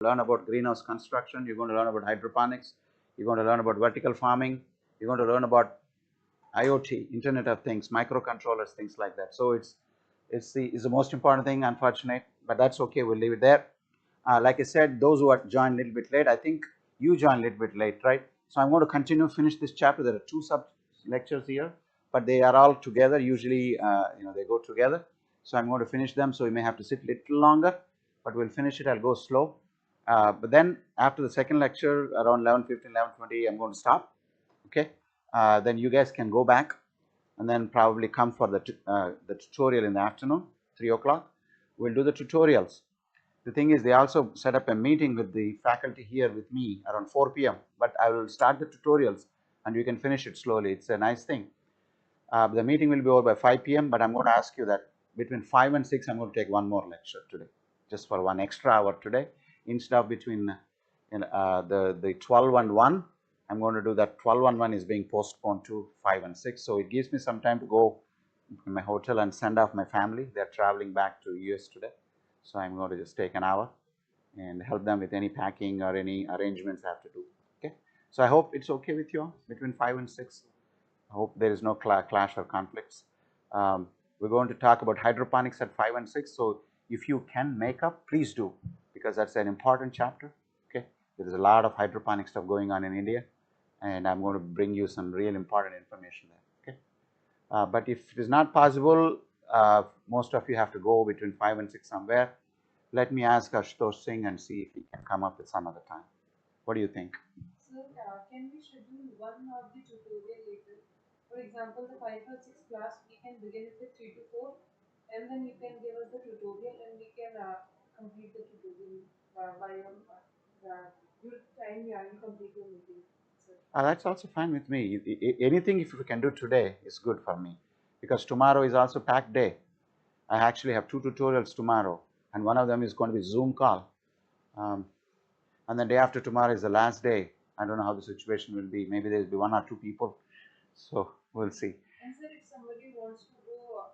learn about greenhouse construction, you're going to learn about hydroponics, you're going to learn about vertical farming, you're going to learn about IoT, Internet of Things, microcontrollers, things like that. So it's the most important thing, unfortunate, but that's okay, we'll leave it there. Like I said, those who are joined a little bit late, I think you joined a little bit late, right? So I'm going to continue, finish this chapter. There are 2 sub lectures here, but they are all together. Usually, they go together. So I'm going to finish them. So you may have to sit a little longer, but we'll finish it. I'll go slow. But then after the second lecture, around 11:15, 11:20, I'm going to stop. Okay. Then you guys can go back and then probably come for the tutorial in the afternoon, 3 o'clock. We'll do the tutorials. The thing is, they also set up a meeting with the faculty here with me around 4 p.m. But I will start the tutorials and you can finish it slowly. It's a nice thing. The meeting will be over by 5 p.m. But I'm going to ask you that between 5 and 6, I'm going to take one more lecture today, just for 1 extra hour today. Instead of between the 12 and 1, I'm going to do that. 12 and 1 is being postponed to 5 and 6. So it gives me some time to go in my hotel and send off my family. They're traveling back to US today. So I'm going to just take an hour and help them with any packing or any arrangements I have to do. Okay. So I hope it's okay with you all between 5 and 6. I hope there is no clash or conflicts. We're going to talk about hydroponics at 5 and 6. So if you can make up, please do, because that's an important chapter. Okay. There is a lot of hydroponic stuff going on in India, and I'm going to bring you some real important information there. Okay. But if it is not possible, most of you have to go between 5 and 6 somewhere. Let me ask Ashutosh Singh and see if he can come up with some other time. What do you think? Sir, can we schedule one of the tutorial later? For example, the 5 or 6 class, we can begin it with 3 to 4, and then you can give us the tutorial and we can complete the tutorial by your time you complete your meeting. Sir. That's also fine with me. Anything if we can do today is good for me, because tomorrow is also packed day. I actually have 2 tutorials tomorrow, and one of them is going to be Zoom call. And the day after tomorrow is the last day. I don't know how the situation will be. Maybe there will be 1 or 2 people. So we'll see. And sir, if somebody wants to go,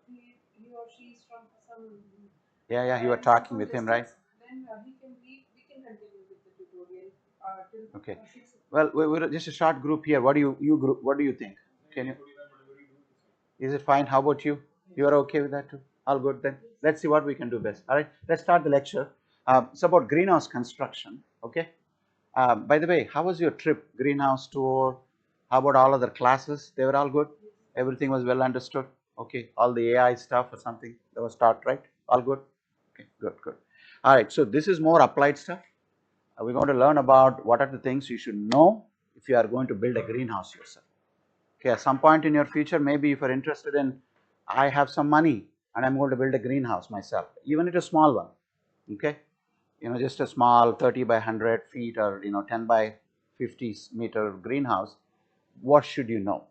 he or she is from some Yeah, you were talking with him, right? then we can continue with the tutorial till Okay. 6. Well, we're just a short group here. What do you think? Can you? Is it fine? How about you? You are okay with that too? All good then. Let's see what we can do best. All right. Let's start the lecture. It's about greenhouse construction. Okay. By the way, how was your trip? Greenhouse tour. How about all other classes? They were all good. Everything was well understood. Okay. All the AI stuff or something that was taught, right? All good. Okay. Good. All right. So this is more applied stuff. We're going to learn about what are the things you should know if you are going to build a greenhouse yourself. Okay, at some point in your future, maybe if you're interested in, I have some money and I'm going to build a greenhouse myself, even if it's a small one. Okay, just a small 30 by 100 feet or 10 by 50 meter greenhouse. What should you know?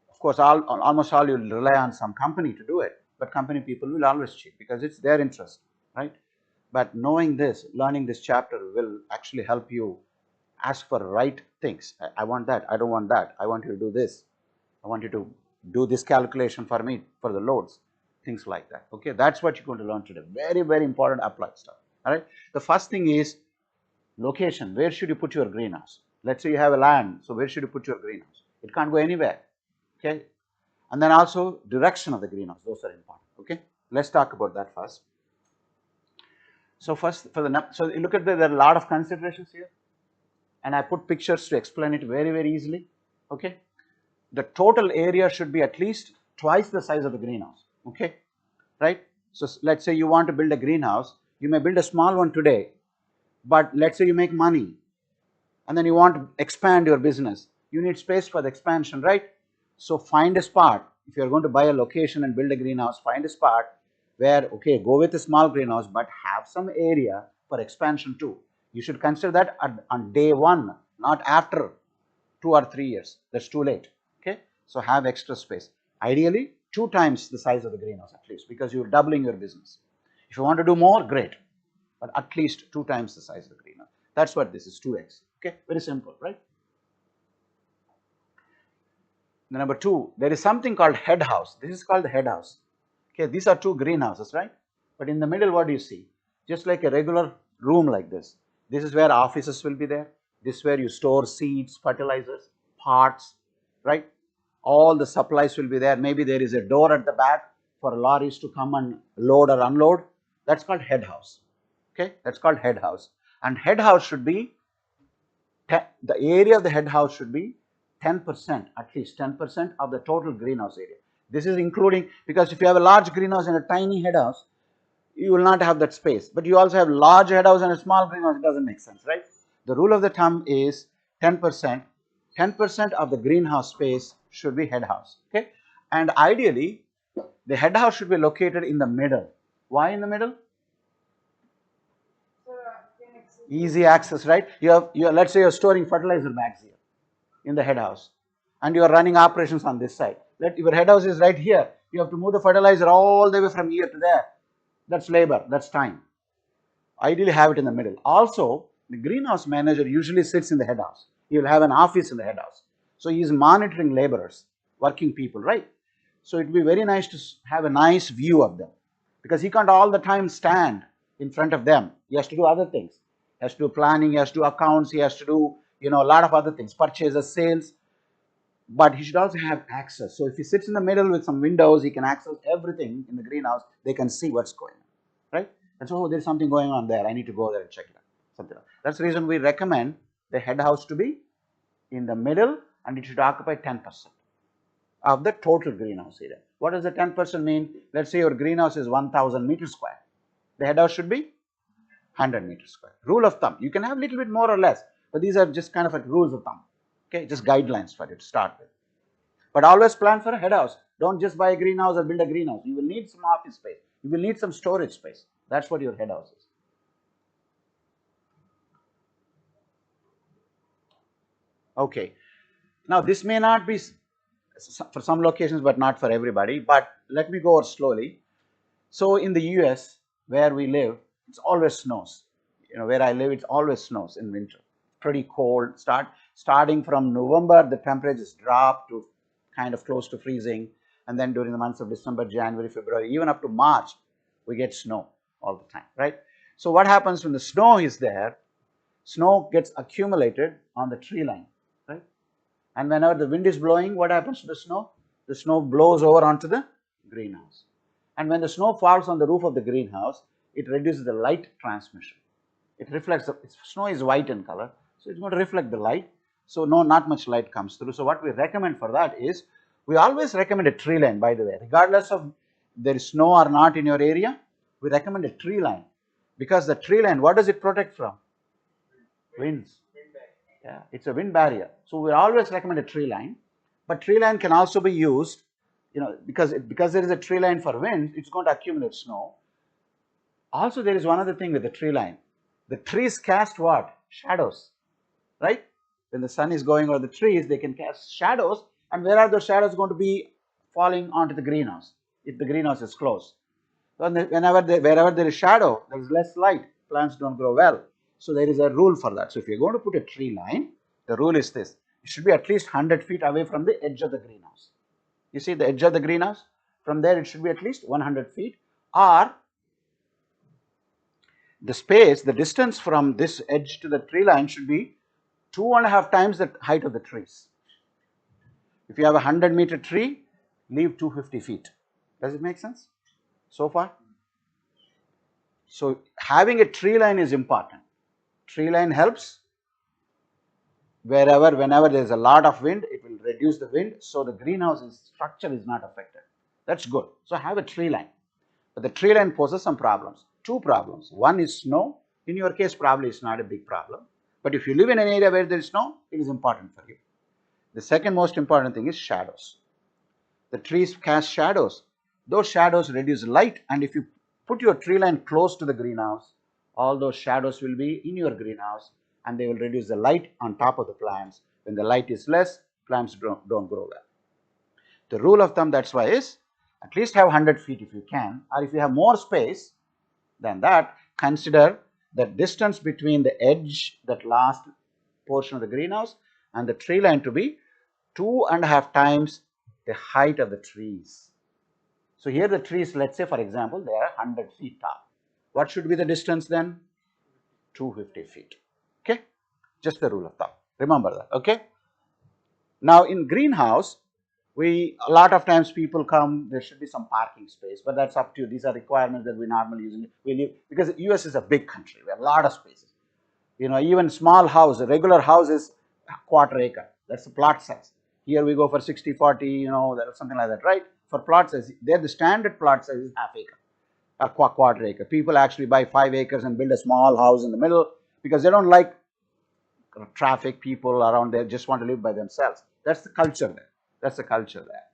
Of course, almost all you'll rely on some company to do it, but company people will always cheat because it's their interest, right? But knowing this, learning this chapter will actually help you ask for right things. I want that. I don't want that. I want you to do this. I want you to do this calculation for me for the loads, things like that. Okay, that's what you're going to learn today. Very, very important applied stuff. All right. The first thing is location. Where should you put your greenhouse? Let's say you have a land. So where should you put your greenhouse? It can't go anywhere. Okay. And then also direction of the greenhouse. Those are important. Okay. Let's talk about that first. So first, so you look at there are a lot of considerations here, and I put pictures to explain it very, very easily. Okay, the total area should be at least twice the size of the greenhouse. Okay, right? So let's say you want to build a greenhouse. You may build a small one today, but let's say you make money, and then you want to expand your business. You need space for the expansion, right? So find a spot. If you're going to buy a location and build a greenhouse, find a spot where, okay, go with a small greenhouse, but have some area for expansion too. You should consider that on day 1, not after 2 or 3 years. That's too late. Okay, so have extra space. Ideally, 2 times the size of the greenhouse at least, because you're doubling your business. If you want to do more, great, but at least 2 times the size of the greenhouse. That's what this is, 2x. Okay, very simple, right? Number 2, there is something called head house. This is called the head house. Okay, these are 2 greenhouses, right? But in the middle, what do you see? Just like a regular room like this. This is where offices will be there. This is where you store seeds, fertilizers, parts, right? All the supplies will be there. Maybe there is a door at the back for lorries to come and load or unload. That's called head house. Okay, that's called head house. And head house should be, the area of the head house should be 10%, at least 10% of the total greenhouse area. This is including, because if you have a large greenhouse and a tiny head house, you will not have that space. But you also have large head house and a small greenhouse, it doesn't make sense, right? The rule of the thumb is 10%. 10% of the greenhouse space should be head house, okay? And ideally, the head house should be located in the middle. Why in the middle? Easy access, right? Let's say you're storing fertilizer bags here in the head house, and you are running operations on this side. Your head house is right here. You have to move the fertilizer all the way from here to there. That's labor, that's time. Ideally have it in the middle. Also, the greenhouse manager usually sits in the head house. He will have an office in the head house. So he is monitoring laborers, working people, right? So it will be very nice to have a nice view of them, because he can't all the time stand in front of them. He has to do other things. He has to do planning, he has to do accounts, he has to do, a lot of other things, purchases, sales. But he should also have access. So if he sits in the middle with some windows, he can access everything in the greenhouse. They can see what's going on, right? And so there's something going on there. I need to go there and check it out. Something like that. That's the reason we recommend the head house to be in the middle, and it should occupy 10% of the total greenhouse area. What does the 10% mean? Let's say your greenhouse is 1000 meters square. The head house should be 100 meters square. Rule of thumb. You can have a little bit more or less, but these are just kind of like rules of thumb. Okay, just guidelines for you to start with. But always plan for a head house. Don't just buy a greenhouse or build a greenhouse. You will need some office space. You will need some storage space. That's what your head house is. Okay. Now this may not be for some locations, but not for everybody. But let me go over slowly. So in the US, where we live, it's always snows. Where I live, it always snows in winter. Pretty cold. Starting from November, the temperatures drop to kind of close to freezing, and then during the months of December, January, February, even up to March, we get snow all the time, right? So what happens when the snow is there? Snow gets accumulated on the tree line, right? And whenever the wind is blowing, what happens to the snow? The snow blows over onto the greenhouse. And when the snow falls on the roof of the greenhouse, it reduces the light transmission. It reflects, snow is white in color, so it's going to reflect the light. So not much light comes through. So what we recommend for that is, we always recommend a tree line, by the way. Regardless of there is snow or not in your area, we recommend a tree line. Because the tree line, what does it protect from? Winds. Yeah, it's a wind barrier. So we always recommend a tree line. But tree line can also be used, because there is a tree line for wind, it's going to accumulate snow. Also, there is one other thing with the tree line. The trees cast what? Shadows, right? When the sun is going over the trees, they can cast shadows. And where are those shadows going to be falling onto the greenhouse if the greenhouse is closed? Wherever there is shadow, there is less light. Plants don't grow well. So there is a rule for that. So if you're going to put a tree line, the rule is this. It should be at least 100 feet away from the edge of the greenhouse. You see the edge of the greenhouse? From there, it should be at least 100 feet. Or the distance from this edge to the tree line should be 2.5 times the height of the trees. If you have a 100-meter tree, leave 250 feet. Does it make sense so far? So having a tree line is important. Tree line helps whenever there is a lot of wind, it will reduce the wind, so the greenhouse structure is not affected. That's good. So have a tree line. But the tree line poses some problems. Two problems. One is snow. In your case, probably it's not a big problem. But if you live in an area where there is snow, it is important for you. The second most important thing is shadows. The trees cast shadows. Those shadows reduce light, and if you put your tree line close to the greenhouse, all those shadows will be in your greenhouse, and they will reduce the light on top of the plants. When the light is less, plants don't grow well. The rule of thumb, that's why, is at least have 100 feet if you can, or if you have more space than that, consider the distance between the edge, that last portion of the greenhouse, and the tree line to be 2.5 times the height of the trees. So here the trees, let's say for example, they are 100 feet tall. What should be the distance then? 250 feet. Okay, just the rule of thumb. Remember that. Okay. Now in greenhouse, a lot of times people come. There should be some parking space, but that's up to you. These are requirements that we normally use. We live because US is a big country. We have a lot of spaces. Even small house, a regular house is a quarter acre. That's the plot size. Here we go for 60, 40, something like that, right? For plot size, there the standard plot size is half acre, a quarter acre. People actually buy 5 acres and build a small house in the middle because they don't like traffic, people around there, just want to live by themselves. That's the culture there. That's the culture there.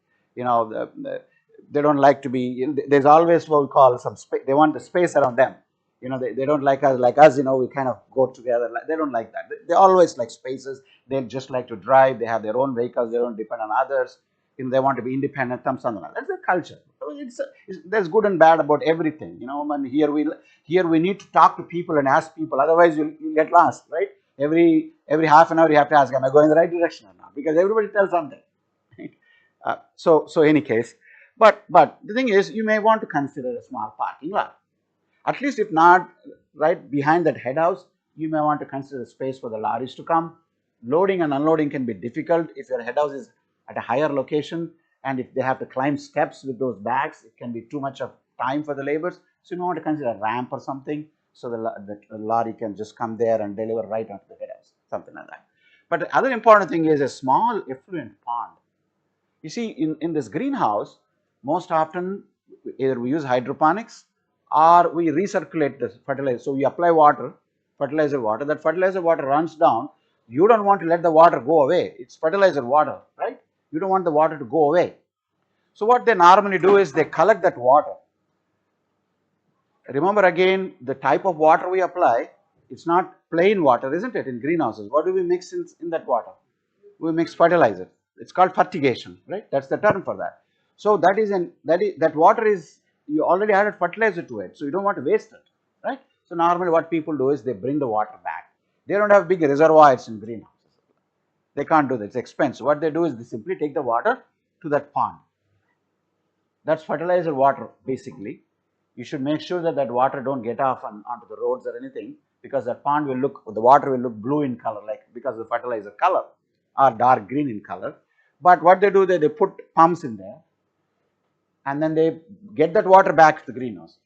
They don't like to be, there's always what we call some space. They want the space around them. They don't like us, we kind of go together. They don't like that. They always like spaces. They just like to drive. They have their own vehicles. They don't depend on others. They want to be independent, something like that. That's their culture. There's good and bad about everything. And here we need to talk to people and ask people. Otherwise, you'll get lost, right? Every half an hour you have to ask, am I going in the right direction or not? Because everybody tells something. So any case, but the thing is, you may want to consider a small parking lot. At least if not right behind that head house, you may want to consider a space for the lorries to come. Loading and unloading can be difficult if your head house is at a higher location, and if they have to climb steps with those bags, it can be too much of time for the laborers. So you may want to consider a ramp or something, so the lorry can just come there and deliver right onto the head house, something like that. But the other important thing is a small effluent pond. You see, in this greenhouse, most often either we use hydroponics or we recirculate the fertilizer. So we apply water, fertilizer water. That fertilizer water runs down. You don't want to let the water go away. It's fertilizer water, right? You don't want the water to go away. So what they normally do is they collect that water. Remember again, the type of water we apply, it's not plain water, isn't it, in greenhouses? What do we mix in that water? We mix fertilizer. It's called fertigation, right? That's the term for that. So that water is, you already added fertilizer to it, so you don't want to waste it, right? So normally what people do is they bring the water back. They don't have big reservoirs in greenhouses. They can't do that. It's expensive. What they do is they simply take the water to that pond. That's fertilizer water, basically. You should make sure that water don't get off onto the roads or anything, because that pond the water will look blue in color, like because of the fertilizer color, or dark green in color. But what they do, they put pumps in there, and then they get that water back to the greenhouse.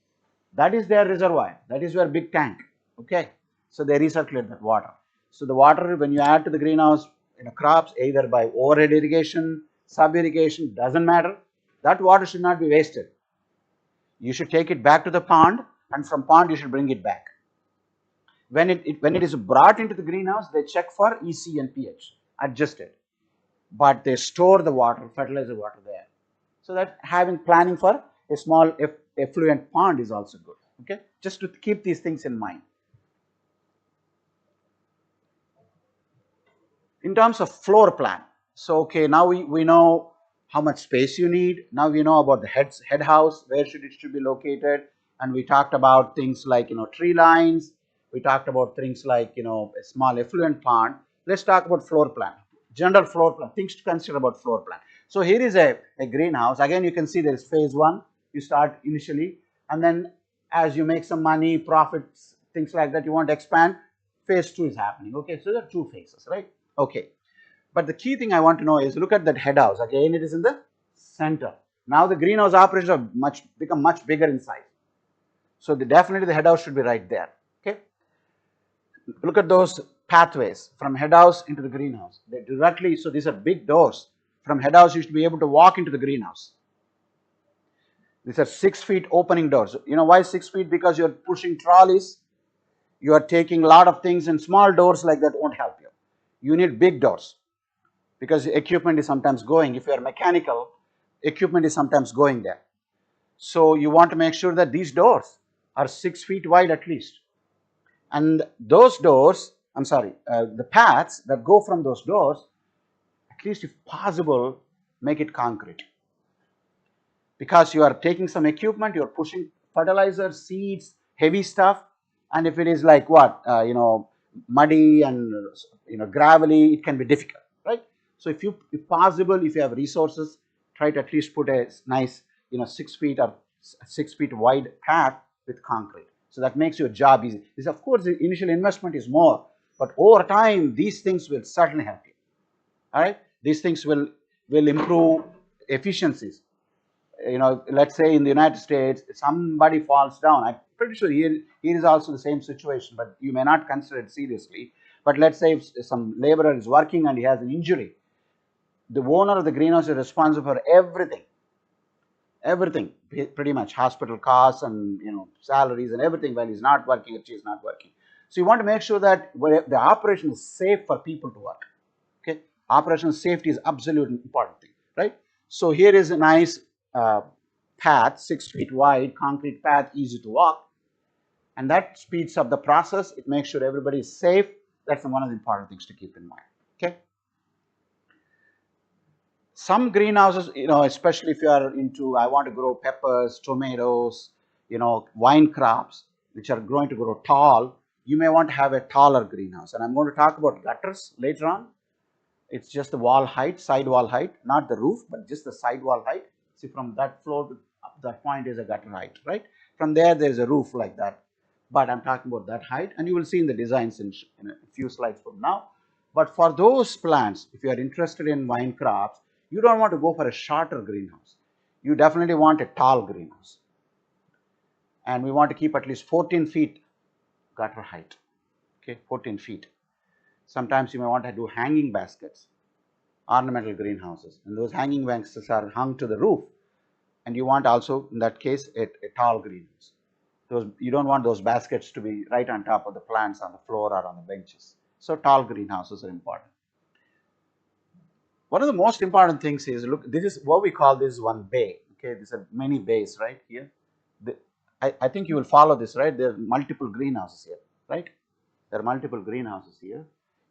That is their reservoir. That is their big tank. Okay, so they recirculate that water. So the water, when you add to the greenhouse, crops, either by overhead irrigation, sub irrigation, doesn't matter. That water should not be wasted. You should take it back to the pond, and from pond you should bring it back. When it is brought into the greenhouse, they check for EC and pH, adjust it, but they store the water, fertilizer water there. So that planning for a small effluent pond is also good. Okay, just to keep these things in mind. In terms of floor plan, so okay, now we know how much space you need. Now we know about the head house, where should be located, and we talked about things like tree lines. We talked about things like a small effluent pond. Let's talk about floor plan, general floor plan, things to consider about floor plan. So here is a greenhouse. Again, you can see there is phase one. You start initially, and then as you make some money, profits, things like that, you want to expand. Phase two is happening. Okay, so there are two phases, right? Okay, but the key thing I want to know is, look at that head house. Again, it is in the center. Now the greenhouse operations have become much bigger in size. So definitely the head house should be right there. Okay, look at those pathways from head house into the greenhouse. They directly, so these are big doors. From head house, you should be able to walk into the greenhouse. These are 6 feet opening doors. You know why 6 feet? Because you're pushing trolleys. You are taking a lot of things, and small doors like that won't help you. You need big doors, because equipment is sometimes going. If you are mechanical, equipment is sometimes going there. So you want to make sure that these doors are 6 feet wide at least. And those doors, the paths that go from those doors, at least if possible, make it concrete. Because you are taking some equipment, you are pushing fertilizer, seeds, heavy stuff, and if it is like muddy and gravelly, it can be difficult, right? So if possible, if you have resources, try to at least put a nice 6 feet or 6 feet wide path with concrete. So that makes your job easy. This, of course, the initial investment is more, but over time, these things will certainly help you. All right, these things will improve efficiencies. Let's say in the United States, somebody falls down. I'm pretty sure here is also the same situation, but you may not consider it seriously. But let's say if some laborer is working and he has an injury, the owner of the greenhouse is responsible for everything, pretty much hospital costs and salaries and everything while he's not working or she's not working. So you want to make sure that the operation is safe for people to work. Okay, operational safety is absolutely important thing, right? So here is a nice path, 6 feet wide, concrete path, easy to walk, and that speeds up the process. It makes sure everybody is safe. That's one of the important things to keep in mind. Okay. Some greenhouses, especially if you are into, I want to grow peppers, tomatoes, wine crops, which are going to grow tall, you may want to have a taller greenhouse. And I'm going to talk about gutters later on. It's just the wall height, side wall height, not the roof, but just the side wall height. See, from that floor to up that point is a gutter height, right? From there is a roof like that. But I'm talking about that height, and you will see in the designs in a few slides from now. But for those plants, if you are interested in vine crops, you don't want to go for a shorter greenhouse. You definitely want a tall greenhouse. And we want to keep at least 14 feet gutter height. Okay, 14 feet. Sometimes you may want to do hanging baskets, ornamental greenhouses, and those hanging baskets are hung to the roof, and you want also in that case a tall greenhouse. You don't want those baskets to be right on top of the plants on the floor or on the benches. So tall greenhouses are important. One of the most important things is, look, this is what we call this one bay. Okay, these are many bays right here. I think you will follow this, right? There are multiple greenhouses here, right? There are multiple greenhouses here.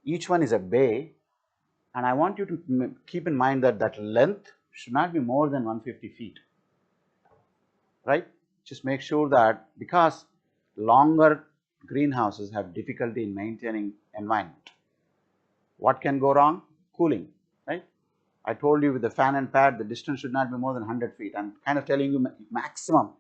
Each one is a bay. And I want you to keep in mind that that length should not be more than 150 feet, right? Just make sure that, because longer greenhouses have difficulty in maintaining environment. What can go wrong? Cooling, right? I told you with the fan and pad, the distance should not be more than 100 feet. I'm kind of telling you maximum.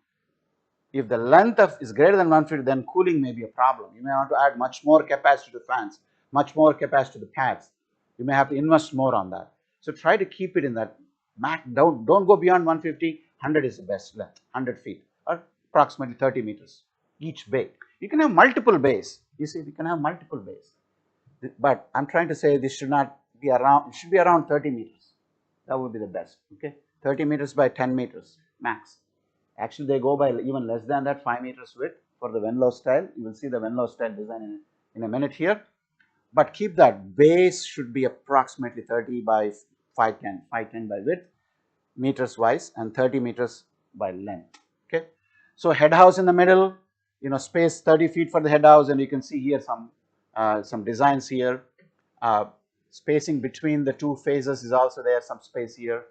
If the length is greater than 1 feet, then cooling may be a problem. You may want to add much more capacity to fans, much more capacity to the pads. You may have to invest more on that. So try to keep it in that max. Don't go beyond 150. 100 is the best length, 100 feet or approximately 30 meters each bay. You can have multiple bays. You see, you can have multiple bays. But I'm trying to say this should not be around, it should be around 30 meters. That would be the best. Okay, 30 meters by 10 meters max. Actually, they go by even less than that, 5 meters width for the Venlo style. You will see the Venlo style design in a minute here. But keep that base should be approximately 30 by 510 by width meters wise, and 30 meters by length. Okay, so head house in the middle, space 30 feet for the head house, and you can see here some designs here. Spacing between the two phases is also there, some space here.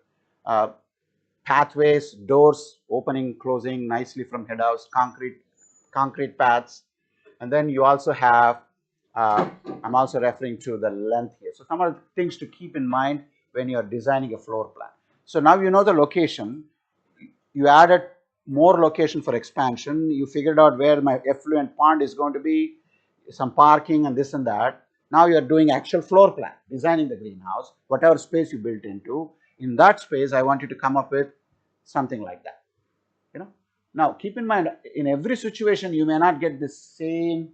Pathways, doors opening, closing nicely from head house, concrete paths, and then you also have, I'm also referring to the length here. So some of the things to keep in mind when you are designing a floor plan. So now you know the location, you added more location for expansion, you figured out where my effluent pond is going to be, some parking and this and that. Now you are doing actual floor plan, designing the greenhouse, whatever space you built into. In that space, I want you to come up with something like that. Now keep in mind, in every situation, you may not get the same,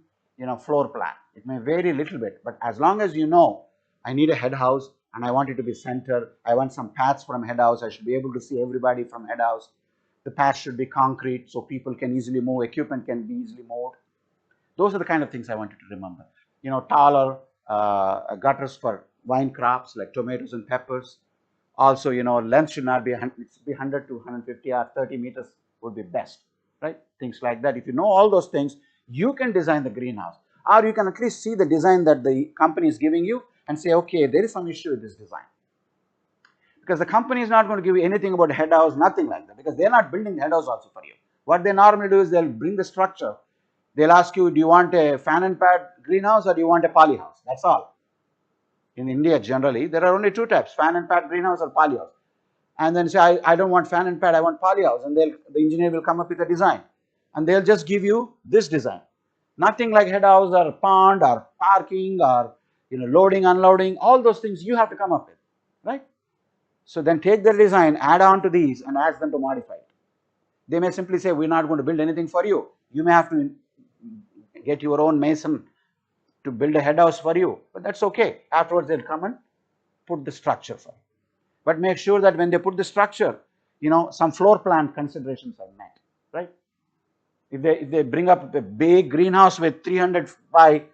floor plan. It may vary a little bit, but as long as you know, I need a head house and I want it to be center. I want some paths from head house. I should be able to see everybody from head house. The path should be concrete so people can easily move, equipment can be easily moved. Those are the kind of things I want you to remember. Taller gutters for vine crops like tomatoes and peppers. Also, length should not be 100 to 150 or 30 meters would be best, right? Things like that. If you know all those things, you can design the greenhouse, or you can at least see the design that the company is giving you and say, okay, there is some issue with this design. Because the company is not going to give you anything about head house, nothing like that, because they're not building the head house also for you. What they normally do is they'll bring the structure. They'll ask you, do you want a fan and pad greenhouse or do you want a poly house? That's all. In India, generally, there are only two types, fan and pad greenhouse or poly house. And then say, I don't want fan and pad, I want poly house. And the engineer will come up with a design. and they'll just give you this design. Nothing like head house or pond or parking or loading, unloading, all those things you have to come up with, right? So then take their design, add on to these and ask them to modify it. They may simply say, we're not going to build anything for you. You may have to get your own mason to build a head house for you, but that's okay. Afterwards they'll come and put the structure for you. But make sure that when they put the structure, some floor plan considerations are met, right? If they bring up a big greenhouse with 300 by,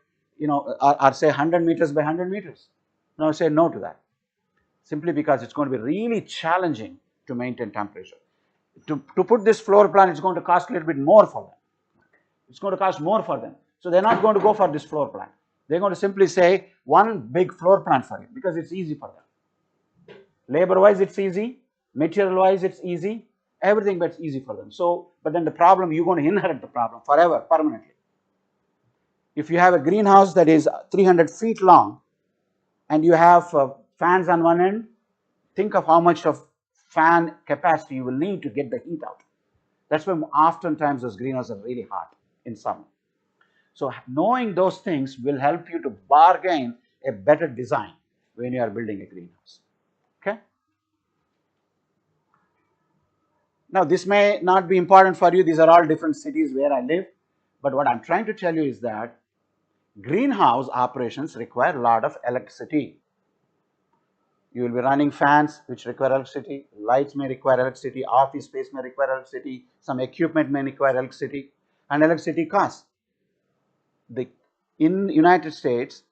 or say 100 meters by 100 meters, no, say no to that. Simply because it's going to be really challenging to maintain temperature. To put this floor plan, it's going to cost a little bit more for them. It's going to cost more for them. So they're not going to go for this floor plan. They're going to simply say one big floor plan for you because it's easy for them. Labor-wise, it's easy. Material-wise, it's easy. Everything but it's easy for them. So, but then the problem, you're going to inherit the problem forever, permanently. If you have a greenhouse that is 300 feet long and you have fans on one end, think of how much of fan capacity you will need to get the heat out. That's why oftentimes those greenhouses are really hot in summer. So knowing those things will help you to bargain a better design when you are building a greenhouse. Okay? Now this may not be important for you. These are all different cities where I live. But what I'm trying to tell you is that greenhouse operations require a lot of electricity. You will be running fans which require electricity, lights may require electricity, office space may require electricity, some equipment may require electricity, and electricity costs. In United States,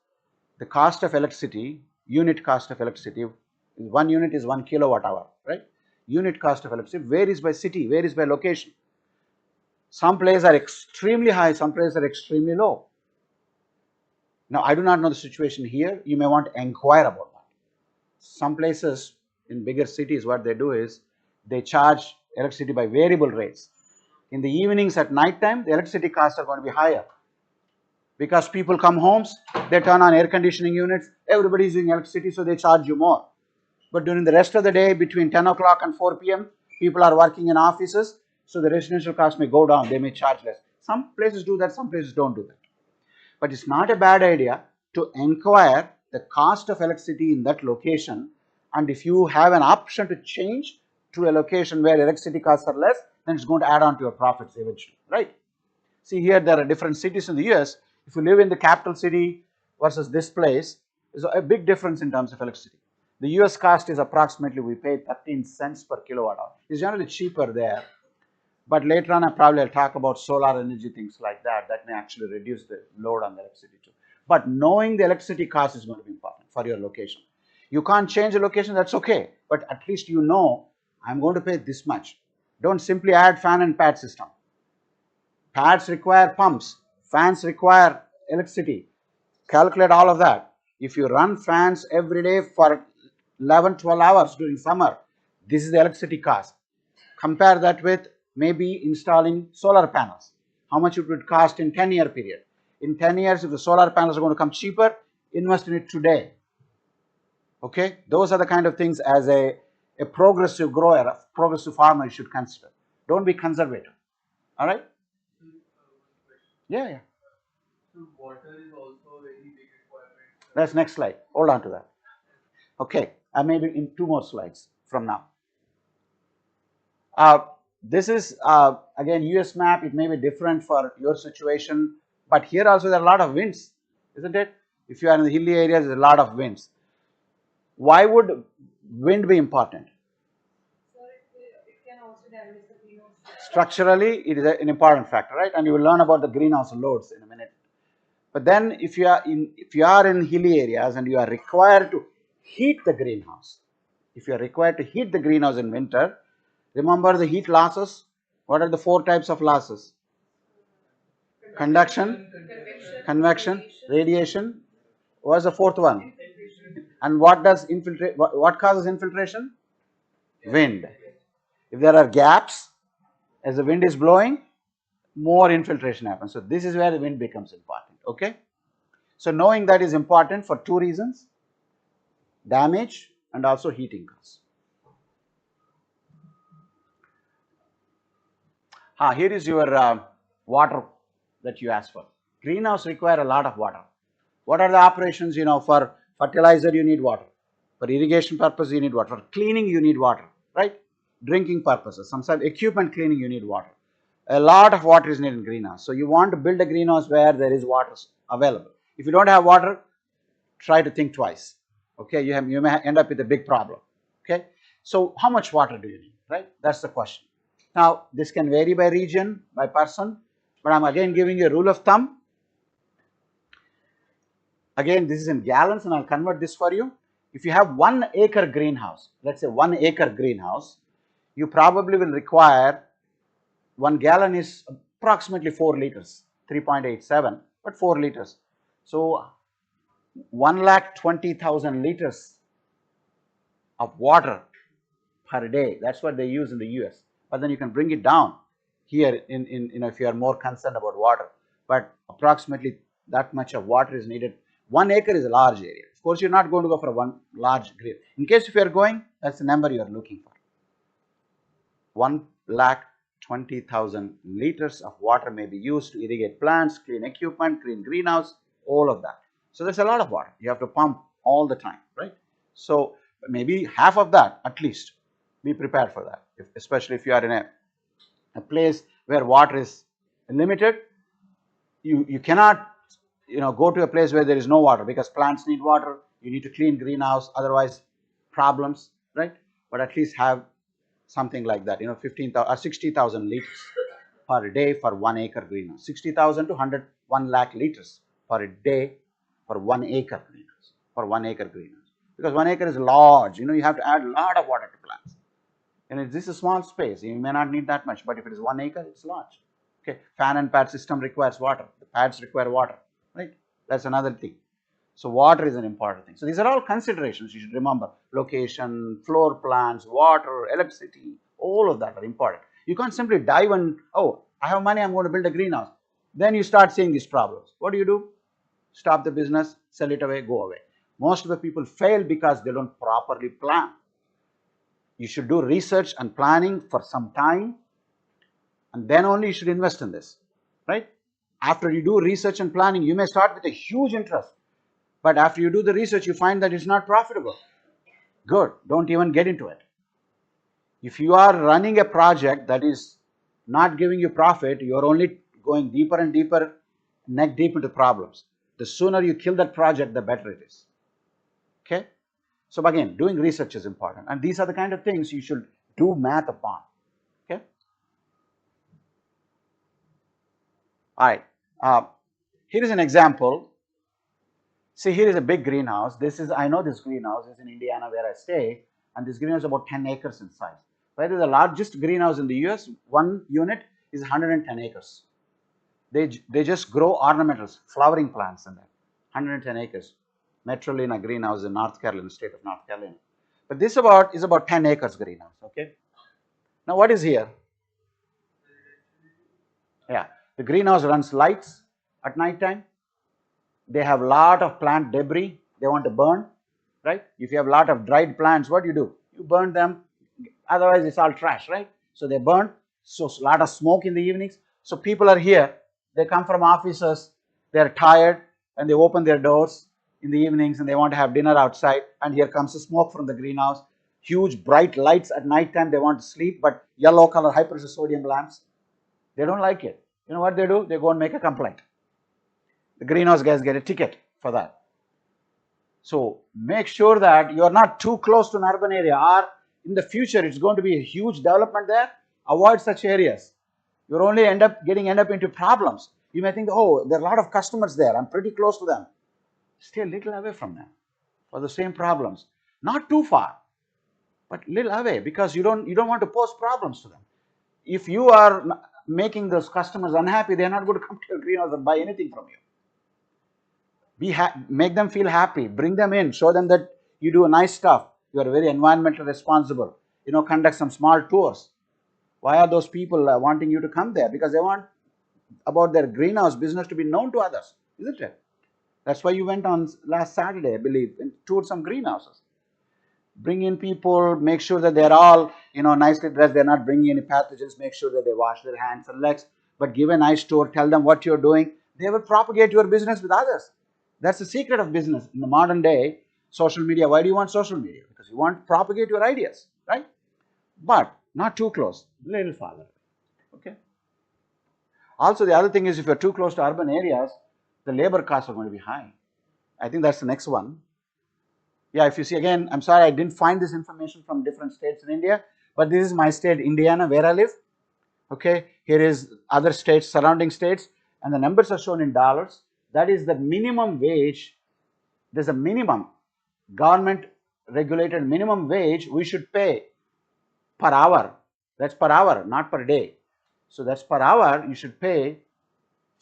the cost of electricity, unit cost of electricity, 1 unit is 1 kilowatt hour, right? Unit cost of electricity varies by city, varies by location. Some places are extremely high, some places are extremely low. Now, I do not know the situation here. You may want to inquire about that. Some places in bigger cities, what they do is they charge electricity by variable rates. In the evenings at night time, the electricity costs are going to be higher because people come homes, they turn on air conditioning units, everybody is using electricity, so they charge you more. But during the rest of the day, between 10 o'clock and 4 p.m., people are working in offices, so the residential cost may go down, they may charge less. Some places do that, some places don't do that. But it's not a bad idea to inquire the cost of electricity in that location, and if you have an option to change to a location where electricity costs are less, then it's going to add on to your profits eventually, right? See, here there are different cities in the US. If you live in the capital city versus this place, there's a big difference in terms of electricity. The US cost is approximately, we pay 13 cents per kilowatt hour. It's generally cheaper there. But later on, I'll talk about solar energy, things like that. That may actually reduce the load on the electricity too. But knowing the electricity cost is going to be important for your location. You can't change the location, that's okay. But at least you know, I'm going to pay this much. Don't simply add fan and pad system. Pads require pumps, fans require electricity. Calculate all of that. If you run fans every day for 11, 12 hours during summer, this is the electricity cost. Compare that with maybe installing solar panels. How much it would cost in 10-year period. In 10 years, if the solar panels are going to come cheaper, invest in it today. Okay, those are the kind of things as a progressive grower, a progressive farmer you should consider. Don't be conservative. All right? Yeah. So water is also a very big requirement. That's next slide. Hold on to that. Okay, maybe in 2 more slides from now. This is again US map. It may be different for your situation, but here also there are a lot of winds, isn't it? If you are in the hilly areas, there's a lot of winds. Why would wind be important? So it can also damage the greenhouse. Structurally, it is an important factor, right? And you will learn about the greenhouse loads in a minute. But then if you are in hilly areas and you are required to heat the greenhouse, if you are required to heat the greenhouse in winter, remember the heat losses. What are the 4 types of losses? Conduction, convection, radiation. What's the 4th one? And what does infiltrate? What causes infiltration? Wind. If there are gaps as the wind is blowing, more infiltration happens. So this is where the wind becomes important. Okay. So knowing that is important for 2 reasons: damage and also heating costs. Here is your water that you ask for. Greenhouse require a lot of water. What are the operations? For fertilizer you need water. For irrigation purpose you need water. For cleaning you need water, right? Drinking purposes. Sometimes equipment cleaning you need water. A lot of water is needed in greenhouse. So you want to build a greenhouse where there is water available. If you don't have water, try to think twice. Okay, you may end up with a big problem. Okay, so how much water do you need? Right, that's the question. Now this can vary by region, by person, but I'm again giving you a rule of thumb. Again, this is in gallons, and I'll convert this for you. If you have 1 acre greenhouse, let's say 1 acre greenhouse, you probably will require 1 gallon is approximately 4 liters, 3.87, but 4 liters. So 1,20,000 liters of water per day. That's what they use in the US. But then you can bring it down here if you are more concerned about water. But approximately that much of water is needed. 1 acre is a large area. Of course, you're not going to go for one large grid. In case if you are going, that's the number you are looking for. 1,20,000 liters of water may be used to irrigate plants, clean equipment, clean greenhouse, all of that. So that's a lot of water. You have to pump all the time, right? So maybe half of that at least. Be prepared for that, especially if you are in a place where water is limited. You cannot go to a place where there is no water, because plants need water. You need to clean greenhouse, otherwise problems, right? But at least have something like that, 15,000 or 60,000 liters per day for 1 acre greenhouse. 60,000 to 1 lakh liters per day for 1 acre greenhouse. For 1 acre greenhouse, because 1 acre is large. You have to add a lot of water to plants. And if this is a small space, you may not need that much, but if it is 1 acre, it's large. Okay, fan and pad system requires water. The pads require water, right? That's another thing. So water is an important thing. So these are all considerations you should remember. Location, floor plans, water, electricity, all of that are important. You can't simply dive and, oh, I have money, I'm going to build a greenhouse. Then you start seeing these problems. What do? Stop the business, sell it away, go away. Most of the people fail because they don't properly plan. You should do research and planning for some time, and then only you should invest in this, right? After you do research and planning, you may start with a huge interest, but after you do the research, you find that it's not profitable. Good, don't even get into it. If you are running a project that is not giving you profit, you are only going deeper and deeper, neck deep into problems. The sooner you kill that project, the better it is. Okay? So again, doing research is important, and these are the kind of things you should do math upon. Okay. All right. Here is an example. See, here is a big greenhouse. I know this greenhouse is in Indiana where I stay, and this greenhouse is about 10 acres in size. Where is the largest greenhouse in the US? One unit is 110 acres. They just grow ornamentals, flowering plants in there. 110 acres. Metrolina greenhouse in North Carolina, state of North Carolina. But this is about 10 acres greenhouse. Okay. Now what is here? Yeah, the greenhouse runs lights at night time. They have a lot of plant debris they want to burn, right? If you have a lot of dried plants, what do? You burn them, otherwise it's all trash, right? So they burn, so a lot of smoke in the evenings. So people are here, they come from offices, they're tired, and they open their doors in the evenings and they want to have dinner outside, and here comes the smoke from the greenhouse. Huge bright lights at night time, they want to sleep, but yellow color high pressure sodium lamps, they don't like it. You know what they do? They go and make a complaint. The greenhouse guys get a ticket for that. So make sure that you are not too close to an urban area, or in the future it's going to be a huge development there. Avoid such areas. You'll only end up into problems. You may think, oh, there are a lot of customers there, I'm pretty close to them. Stay a little away from them for the same problems. Not too far, but little away, because you don't want to pose problems to them. If you are making those customers unhappy, they're not going to come to your greenhouse and buy anything from you. Make them feel happy, bring them in, show them that you do nice stuff, you are very environmentally responsible, conduct some small tours. Why are those people wanting you to come there? Because they want about their greenhouse business to be known to others, isn't it? That's why you went on last Saturday, I believe, and toured some greenhouses. Bring in people, make sure that they're all nicely dressed, they're not bringing any pathogens, make sure that they wash their hands and legs, but give a nice tour, tell them what you're doing. They will propagate your business with others. That's the secret of business in the modern day. Social media. Why do you want social media? Because you want to propagate your ideas, right? But not too close, little farther. Okay. Also, the other thing is if you're too close to urban areas, the labor costs are going to be high. I think that's the next one. Yeah, if you see again, I'm sorry I didn't find this information from different states in India, but this is my state, Indiana, where I live. Okay, here is other states, surrounding states, and the numbers are shown in dollars. That is the minimum wage. There's a minimum government regulated minimum wage we should pay per hour. That's per hour, not per day. So that's per hour you should pay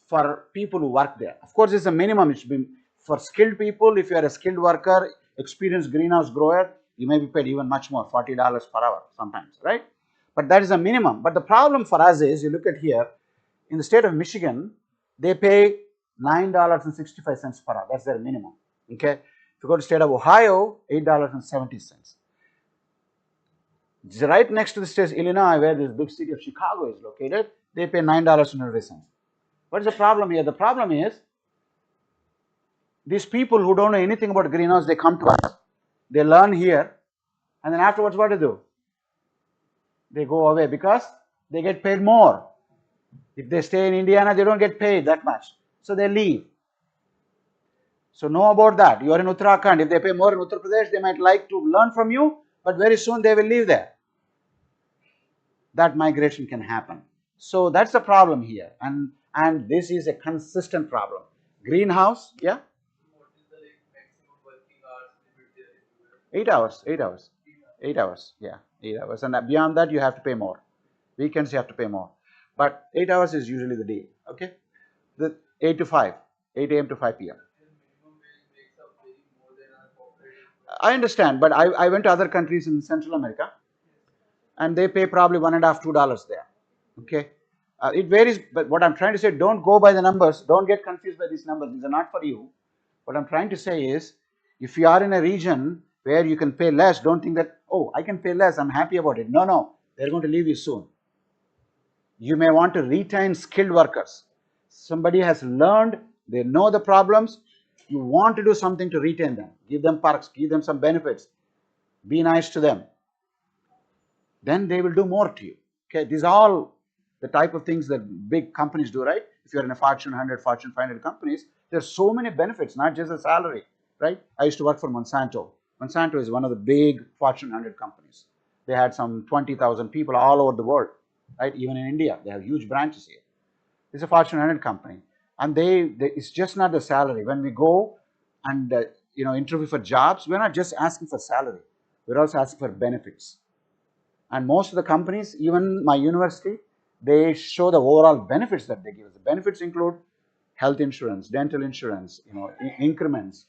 for people who work there. Of course, it's a minimum. It should be for skilled people. If you are a skilled worker, experienced greenhouse grower, you may be paid even much more, $40 per hour sometimes, right? But that is a minimum. But the problem for us is, you look at here, in the state of Michigan, they pay $9.65 per hour. That's their minimum. Okay. If you go to the state of Ohio, $8.70. Right next to the state of Illinois, where this big city of Chicago is located, they pay $9.20. What is the problem here? The problem is these people who don't know anything about greenhouse, they come to us, they learn here, and then afterwards what do? They go away because they get paid more. If they stay in Indiana, they don't get paid that much, so they leave. So know about that. You are in Uttarakhand. If they pay more in Uttar Pradesh, they might like to learn from you, but very soon they will leave there. That migration can happen. So that's the problem here, and this is a consistent problem. Greenhouse, yeah. What is the like maximum working hours limit there in US? 8 hours, 8 hours, 8 hours, yeah, 8 hours, and beyond that you have to pay more. Weekends you have to pay more, but 8 hours is usually the day. Okay, the 8 to 5, 8 a.m. to 5 p.m. Still minimum wage makes up very more than our corporate employees. I understand, but I went to other countries in Central America, and they pay probably $1.5 $2 there. Okay, it varies, but what I'm trying to say, don't go by the numbers. Don't get confused by these numbers. These are not for you. What I'm trying to say is, if you are in a region where you can pay less, don't think that, oh, I can pay less, I'm happy about it. No, no, they're going to leave you soon. You may want to retain skilled workers. Somebody has learned, they know the problems. You want to do something to retain them. Give them perks, give them some benefits. Be nice to them. Then they will do more to you. Okay, these are all the type of things that big companies do, right? If you're in a Fortune 100, Fortune 500 companies, there's so many benefits, not just a salary, right? I used to work for Monsanto. Monsanto is one of the big Fortune 100 companies. They had some 20,000 people all over the world, right? Even in India, they have huge branches here. It's a Fortune 100 company, and it's just not the salary. When we go and interview for jobs, we're not just asking for salary. We're also asking for benefits. And most of the companies, even my university, they show the overall benefits that they give us. The benefits include health insurance, dental insurance, increments,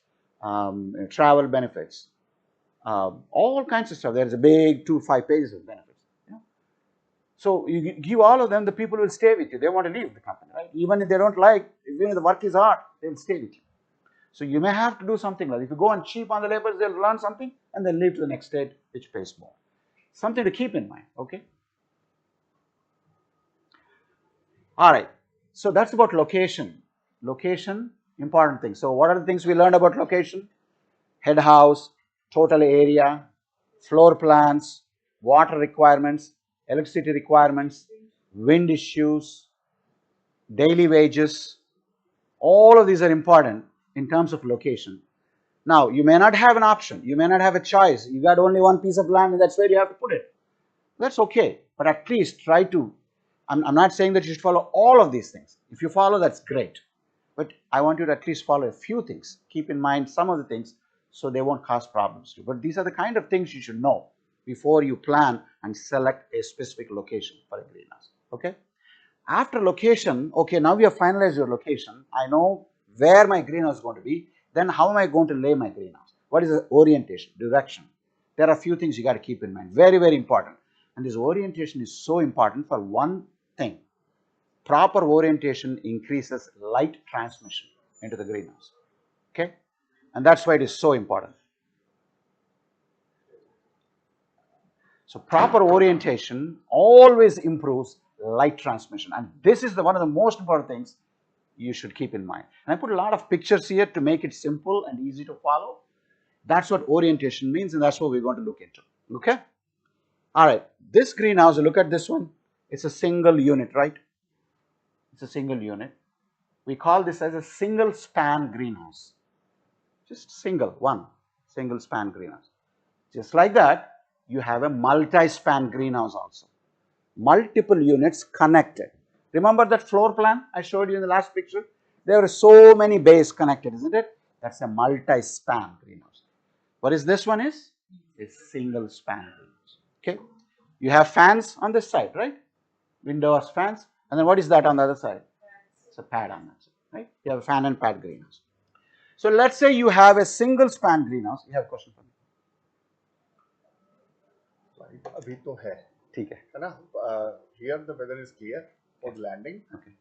travel benefits, all kinds of stuff. There's a big 2-5 pages of benefits. So you give all of them, the people will stay with you. They want to leave the company, right? Even if they don't like, even if the work is hard, they will stay with you. So you may have to do something like, if you go and cheap on the labors, they'll learn something and then leave to the next state, which pays more. Something to keep in mind, okay? All right, so that's about location. Location, important thing. So what are the things we learned about location? Head house, total area, floor plans, water requirements, electricity requirements, wind issues, daily wages. All of these are important in terms of location. Now, you may not have an option. You may not have a choice. You got only one piece of land and that's where you have to put it. That's okay, but at least try to. I'm not saying that you should follow all of these things. If you follow, that's great. But I want you to at least follow a few things. Keep in mind some of the things so they won't cause problems to you. But these are the kind of things you should know before you plan and select a specific location for a greenhouse. Okay? After location, okay, now we have finalized your location. I know where my greenhouse is going to be. Then how am I going to lay my greenhouse? What is the orientation, direction? There are a few things you got to keep in mind. Very, very important. And this orientation is so important for one thing. Proper orientation increases light transmission into the greenhouse. Okay? And that's why it is so important. So proper orientation always improves light transmission. And this is one of the most important things you should keep in mind. And I put a lot of pictures here to make it simple and easy to follow. That's what orientation means, and that's what we're going to look into. Okay? All right. This greenhouse, look at this one. It's a single unit, right? It's a single unit. We call this as a single span greenhouse. Just single span greenhouse. Just like that, you have a multi-span greenhouse also. Multiple units connected. Remember that floor plan I showed you in the last picture? There are so many bays connected, isn't it? That's a multi-span greenhouse. What is this one is? A single span greenhouse. Okay. You have fans on this side, right? Windows, fans. And then what is that on the other side? It's a pad on that side, right? You have a fan and pad greenhouse. So let's say you have a single span greenhouse. You have a question for me? अभी तो है ठीक है ना here the weather is clear for landing. Okay.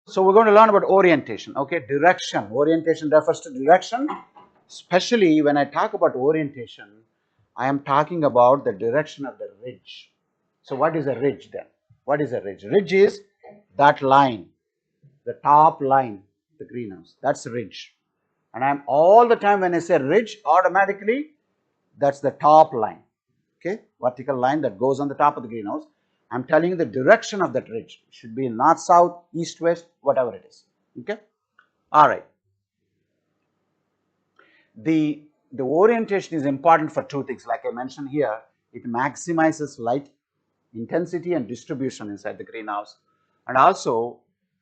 So we're going to learn about orientation. Okay, direction. Orientation refers to direction. Especially when I talk about orientation, I am talking about the direction of the ridge. So what is a ridge then? What is a ridge? Ridge is that line, the top line, the greenhouse. That's a ridge. And I'm all the time when I say ridge, automatically that's the top line. Okay, vertical line that goes on the top of the greenhouse. I'm telling you the direction of that ridge. It should be north, south, east, west, whatever it is. Okay, all right. The orientation is important for two things. Like I mentioned here, it maximizes light intensity and distribution inside the greenhouse, and also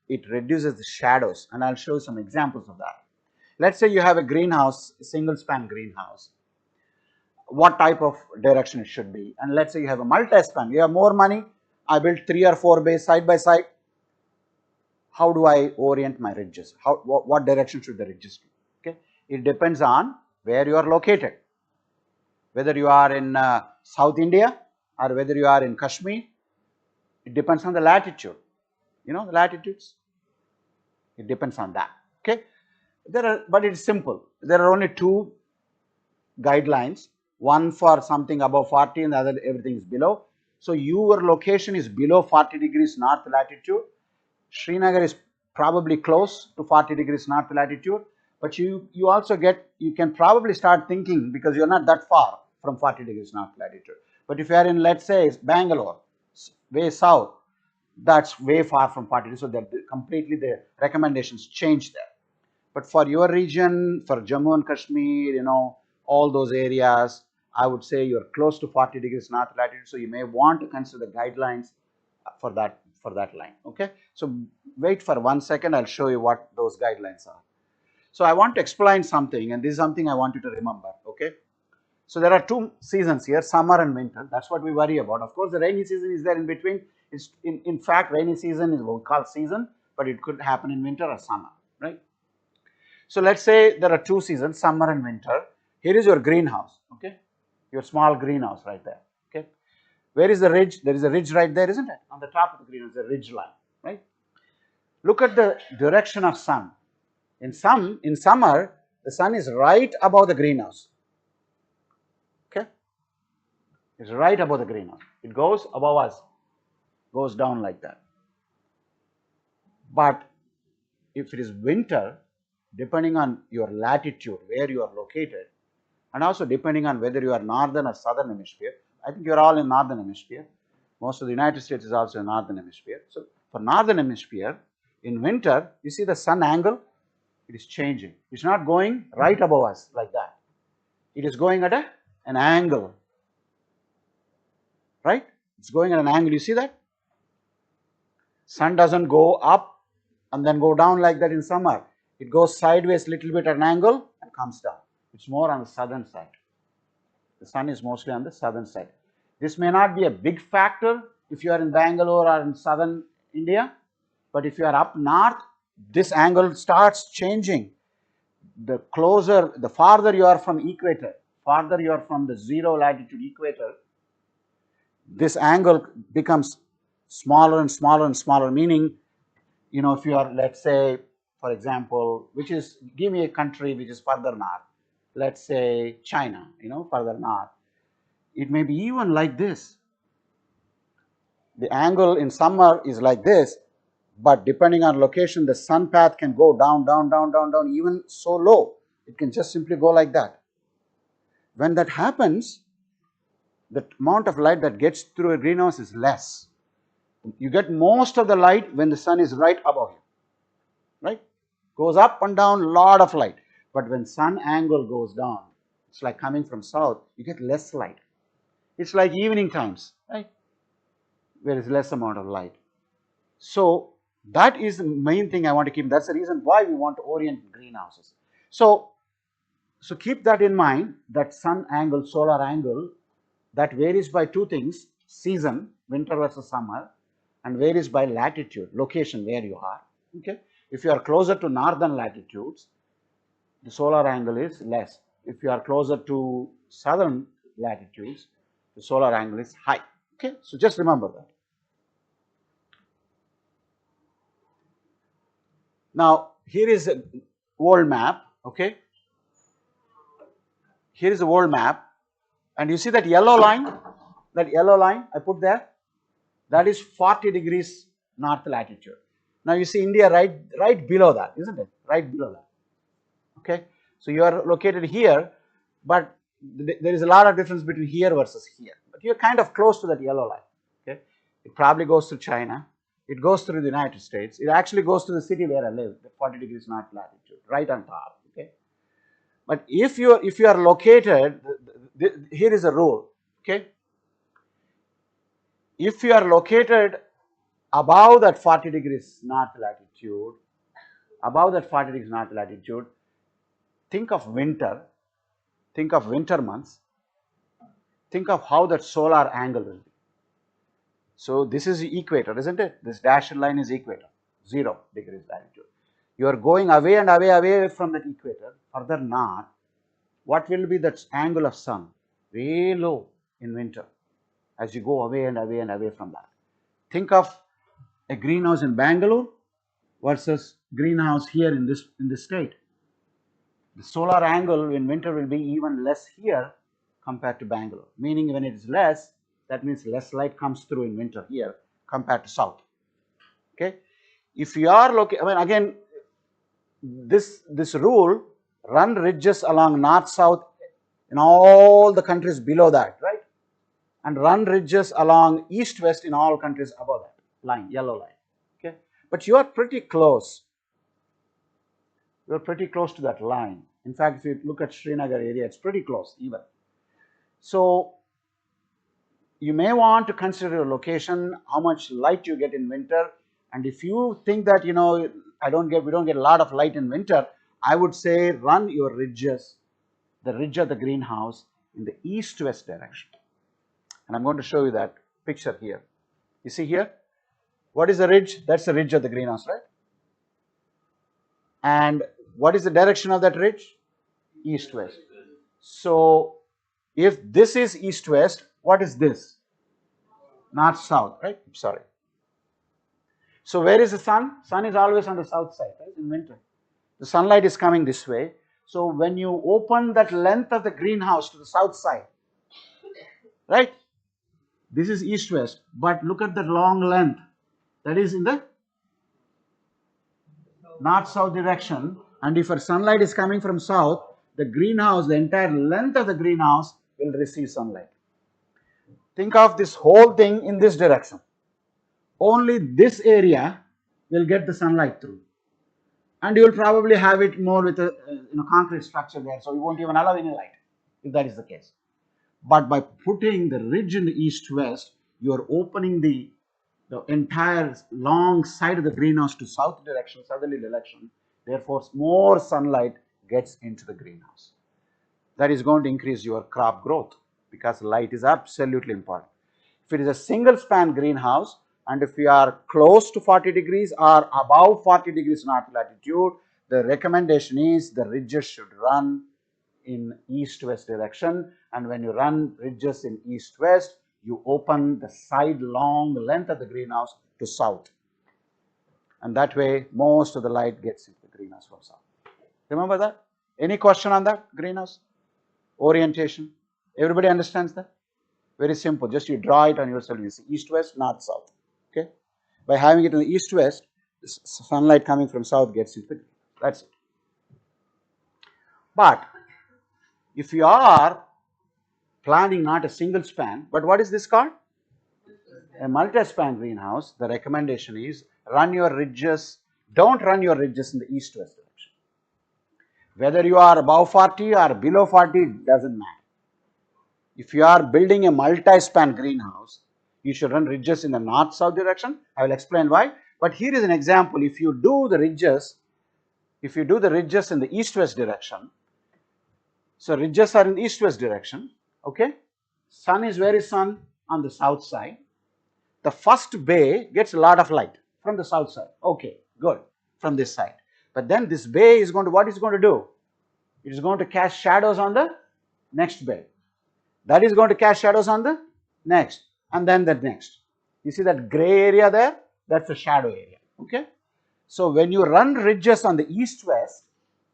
it reduces the shadows. And I'll show you some examples of that. Let's say you have a greenhouse, a single span greenhouse. What type of direction it should be? And let's say you have a multi-span. You have more money. I built 3 or 4 bays side by side. How do I orient my ridges? What direction should the ridges be? Okay, it depends on where you are located. Whether you are in South India or whether you are in Kashmir, it depends on the latitude. You know the latitudes. It depends on that. Okay, but it's simple. There are only two guidelines. One for something above 40 and the other everything is below. So your location is below 40 degrees north latitude. Srinagar is probably close to 40 degrees north latitude, but you can probably start thinking because you're not that far from 40 degrees north latitude. But if you are in, let's say, Bangalore, way south, that's way far from 40 degrees, so that completely the recommendations change there. But for your region, for Jammu and Kashmir, all those areas, I would say you're close to 40 degrees north latitude, so you may want to consider the guidelines for that line. Okay, so wait for 1 second. I'll show you what those guidelines are. So I want to explain something, and this is something I want you to remember. Okay, so there are two seasons here, summer and winter. That's what we worry about. Of course, the rainy season is there in between. It's in fact, rainy season is what we call season, but it could happen in winter or summer, right? So let's say there are two seasons, summer and winter. Here is your greenhouse, okay? Your small greenhouse right there, okay? Where is the ridge? There is a ridge right there, isn't it? On the top of the greenhouse, a ridge line, right? Look at the direction of sun. In summer, the sun is right above the greenhouse, okay? It's right above the greenhouse. It goes above us, goes down like that. But if it is winter, depending on your latitude, where you are located, and also depending on whether you are northern or southern hemisphere, I think you are all in northern hemisphere. Most of the United States is also in northern hemisphere. So for northern hemisphere, in winter, you see the sun angle, it is changing. It's not going right above us like that. It is going at an angle, right? It's going at an angle. You see that? Sun doesn't go up and then go down like that in summer. It goes sideways little bit at an angle and comes down. It's more on the southern side. The sun is mostly on the southern side. This may not be a big factor if you are in Bangalore or in southern India, but if you are up north, this angle starts changing. The closer, the farther you are from equator, farther you are from the zero latitude equator, this angle becomes smaller and smaller and smaller, meaning, you know, if you are, let's say, for example, give me a country which is further north, let's say China, you know, further north. It may be even like this. The angle in summer is like this, but depending on location, the sun path can go down, down, down, down, down, even so low. It can just simply go like that. When that happens, the amount of light that gets through a greenhouse is less. You get most of the light when the sun is right above you, right? Goes up and down, lot of light. But when sun angle goes down, it's like coming from south, you get less light. It's like evening times, right? There is less amount of light. So that is the main thing I want to keep. That's the reason why we want to orient greenhouses. So keep that in mind, that sun angle, solar angle, that varies by two things: season, winter versus summer, and varies by latitude, location where you are. Okay, if you are closer to northern latitudes, the solar angle is less. If you are closer to southern latitudes, the solar angle is high. Okay, so just remember that. Now here is a world map. Okay, here is a world map, and you see that yellow line I put there, that is 40 degrees north latitude. Now you see India right below that, isn't it? Right below that. Okay, so you are located here, but there is a lot of difference between here versus here. But you are kind of close to that yellow line. Okay, it probably goes through China. It goes through the United States. It actually goes to the city where I live, the 40 degrees north latitude, right on top. Okay, but if you are located, here is a rule. Okay, if you are located above that 40 degrees north latitude, think of winter months, think of how that solar angle will be. So this is the equator, isn't it? This dashed line is equator, 0 degrees latitude. You are going away and away from that equator, further north. What will be that angle of sun? Way low in winter as you go away and away and away from that. Think of a greenhouse in Bangalore versus greenhouse here in this state. The solar angle in winter will be even less here compared to Bangalore, meaning when it is less, that means less light comes through in winter here compared to south. Okay, if you are located, I mean, again, this rule, run ridges along north south in all the countries below that, right? And run ridges along east west in all countries above that line, yellow line. Okay, but you are pretty close. You are pretty close to that line. In fact, if you look at Srinagar area, it's pretty close even. So you may want to consider your location, how much light you get in winter, and if you think that, you know, we don't get a lot of light in winter, I would say run your ridges, the ridge of the greenhouse, in the east-west direction. And I'm going to show you that picture here. You see here, what is the ridge? That's the ridge of the greenhouse, right? And what is the direction of that ridge? East-west. So if this is east-west, what is this? North-south, right? Sorry. So where is the sun? Sun is always on the south side, right? In winter. The sunlight is coming this way. So when you open that length of the greenhouse to the south side, right? This is east-west, but look at the long length. That is in the north-south direction. And if our sunlight is coming from south, the greenhouse, the entire length of the greenhouse will receive sunlight. Think of this whole thing in this direction. Only this area will get the sunlight through. And you will probably have it more with a concrete structure there, so you won't even allow any light if that is the case. But by putting the ridge in the east-west, you are opening the entire long side of the greenhouse to southerly direction. Therefore, more sunlight gets into the greenhouse. That is going to increase your crop growth because light is absolutely important. If it is a single span greenhouse and if we are close to 40 degrees or above 40 degrees north latitude, the recommendation is the ridges should run in east-west direction, and when you run ridges in east-west, you open the side long length of the greenhouse to south, and that way most of the light gets into the greenhouse from south. Remember that? Any question on that? Greenhouse orientation? Everybody understands that? Very simple. Just you draw it on yourself. You see east-west, north-south. Okay. By having it in the east-west, sunlight coming from south gets into the greenhouse. That's it. But if you are planning not a single span, but what is this called? A multi-span greenhouse, the recommendation is run your ridges, don't run your ridges in the east-west direction. Whether you are above 40 or below 40, doesn't matter. If you are building a multi-span greenhouse, you should run ridges in the north-south direction. I will explain why. But here is an example. If you do the ridges in the east-west direction, so ridges are in the east-west direction, okay? Sun is where is sun? On the south side. The first bay gets a lot of light from the south side. Okay, good, from this side. But then this bay is going to, what is going to do? It is going to cast shadows on the next bay. That is going to cast shadows on the next, and then the next. You see that gray area there? That's the shadow area, okay? So when you run ridges on the east-west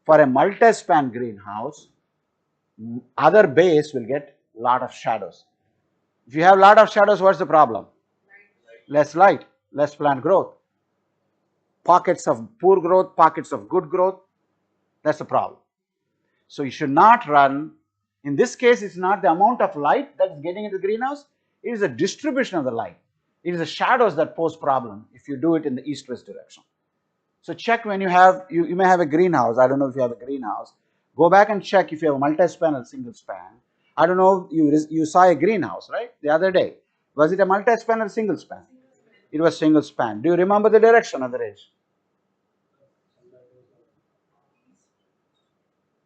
for a multi-span greenhouse, other bays will get a lot of shadows. If you have a lot of shadows, what's the problem? Less light, less plant growth. Pockets of poor growth, pockets of good growth, that's the problem. So you should not run, in this case it's not the amount of light that's getting into the greenhouse, it is the distribution of the light. It is the shadows that pose problem if you do it in the east-west direction. So check when you have, you may have a greenhouse, I don't know if you have a greenhouse, go back and check if you have a multi-span or single span. I don't know, you saw a greenhouse, right, the other day. Was it a multi-span or single span? It was single span. Do you remember the direction of the ridge?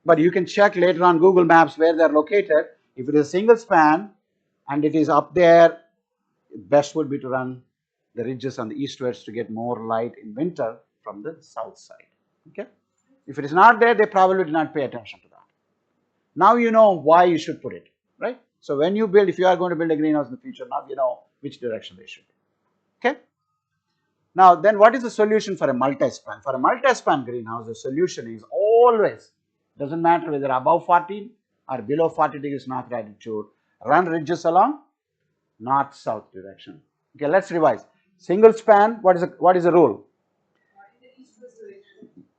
But you can check later on Google Maps where they're located. If it is a single span and it is up there, best would be to run the ridges on the east-west to get more light in winter from the south side. Okay? If it is not there, they probably did not pay attention to that. Now you know why you should put it, right? So when you build, if you are going to build a greenhouse in the future, now you know which direction they should be. Okay? Now then what is the solution for a multi-span? For a multi-span greenhouse, the solution is always, doesn't matter whether above 40 or below 40 degrees north latitude, run ridges along north-south direction. Okay, let's revise. Single span, what is the rule?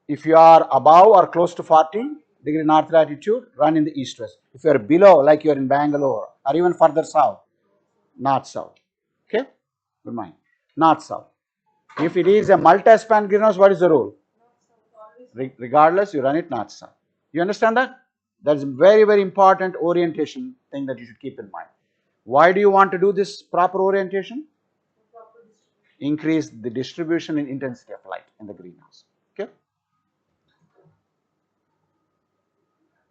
If you are above or close to 40-degree north latitude, run in the east-west. If you are below, like you are in Bangalore or even further south, north-south. Okay, good mind. North-south. If it is a multi-span greenhouse, what is the rule? Regardless, you run it north-south. You understand that? That is a very, very important orientation thing that you should keep in mind. Why do you want to do this proper orientation? Increase the distribution and intensity of light in the greenhouse. Okay?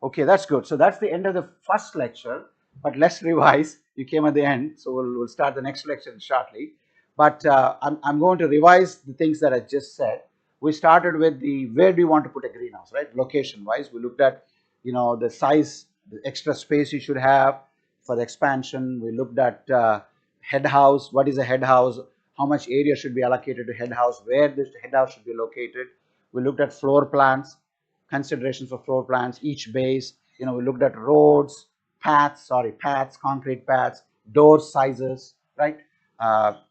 Okay, that's good. So that's the end of the first lecture. But let's revise. You came at the end, so we'll start the next lecture shortly. But I'm going to revise the things that I just said. We started with the where do you want to put a greenhouse, right? Location wise, we looked at the size the extra space you should have for the expansion. We looked at head house. What is a head house? How much area should be allocated to head house? Where this head house should be located? We looked at floor plans, considerations for floor plans, each base. We looked at roads, paths, concrete paths, door sizes, right?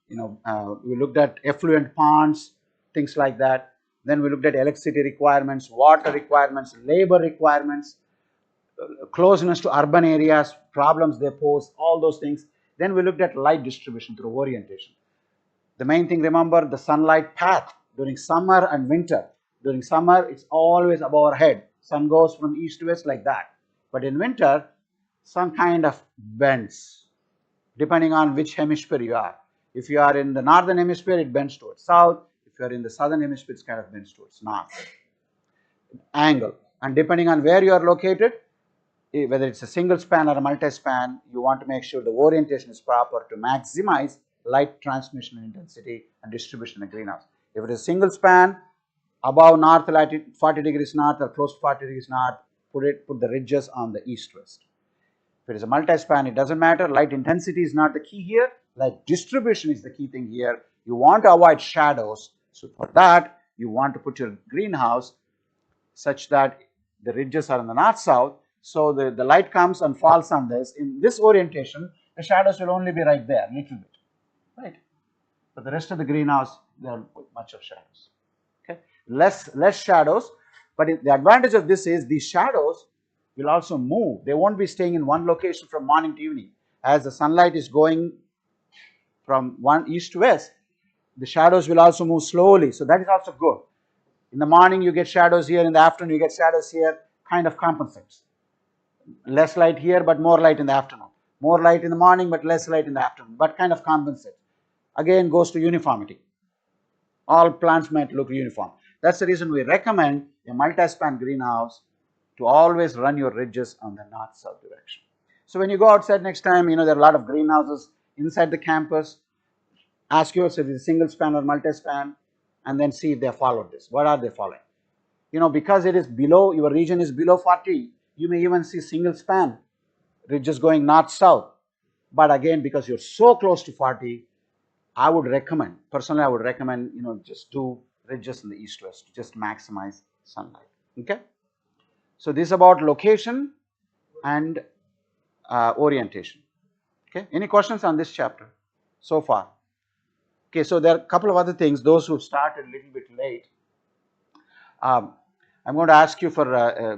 We looked at effluent ponds, things like that. Then we looked at electricity requirements, water requirements, labor requirements, closeness to urban areas, problems they pose, all those things. Then we looked at light distribution through orientation. The main thing, remember the sunlight path during summer and winter. During summer, it's always above our head. Sun goes from east to west like that. But in winter, sun kind of bends depending on which hemisphere you are. If you are in the northern hemisphere, it bends towards south. If you are in the southern hemisphere, it kind of bends towards north. Angle. And depending on where you are located, whether it's a single span or a multi-span, you want to make sure the orientation is proper to maximize light transmission intensity and distribution in the greenhouse. If it is a single span, above north latitude 40 degrees north or close to 40 degrees north, put the ridges on the east-west. If it is a multi-span, it doesn't matter. Light intensity is not the key here. Light distribution is the key thing here. You want to avoid shadows. So for that, you want to put your greenhouse such that the ridges are in the north-south. So the light comes and falls on this. In this orientation, the shadows will only be right there, little bit, right? But the rest of the greenhouse, there are much of shadows. Okay, less shadows. But the advantage of this is these shadows will also move. They won't be staying in one location from morning to evening. As the sunlight is going from one east to west, the shadows will also move slowly. So that is also good. In the morning you get shadows here, in the afternoon you get shadows here, kind of compensates. Less light here but more light in the afternoon. More light in the morning but less light in the afternoon, but kind of compensates. Again goes to uniformity. All plants might look uniform. That's the reason we recommend a multi-span greenhouse to always run your ridges on the north-south direction. So when you go outside next time, there are a lot of greenhouses inside the campus. Ask yourself, is it single span or multi-span, and then see if they followed this. What are they following? Because it is below, your region is below 40, you may even see single span ridges going north-south. But again, because you're so close to 40, personally I would recommend, just do ridges in the east-west to just maximize sunlight. Okay? So this is about location and orientation. Okay? Any questions on this chapter so far? Okay, so there are a couple of other things. Those who started a little bit late, I'm going to ask you for to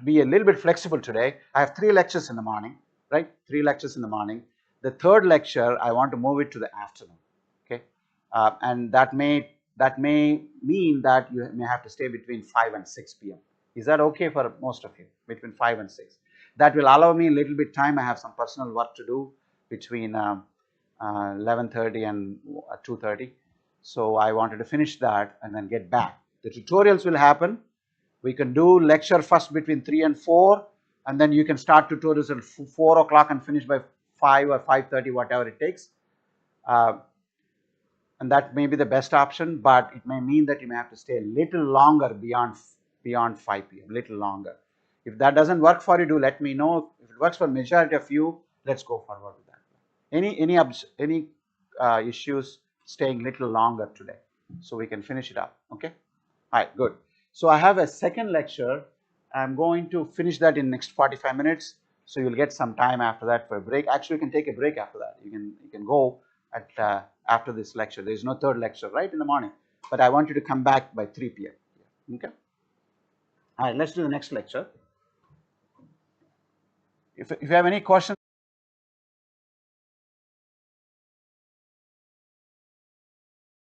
be a little bit flexible today. I have 3 lectures in the morning, right? 3 lectures in the morning. The third lecture, I want to move it to the afternoon. Okay, and that may mean that you may have to stay between 5 and 6 p.m. Is that okay for most of you? Between 5 and 6. That will allow me a little bit time. I have some personal work to do between 11:30 and 2:30. So I wanted to finish that and then get back. The tutorials will happen. We can do lecture first between 3 and 4, and then you can start tutorials at 4 o'clock and finish by 5 or 5:30, whatever it takes. And that may be the best option, but it may mean that you may have to stay a little longer beyond 5 p.m., little longer. If that doesn't work for you, do let me know. If it works for majority of you, let's go forward with that. Any issues staying little longer today, so we can finish it up? Okay. All right, good. So I have a second lecture. I'm going to finish that in next 45 minutes. So you'll get some time after that for a break. Actually, you can take a break after that. You can go at after this lecture. There is no third lecture right in the morning, but I want you to come back by 3 p.m. Okay. All right, let's do the next lecture. If you have any questions.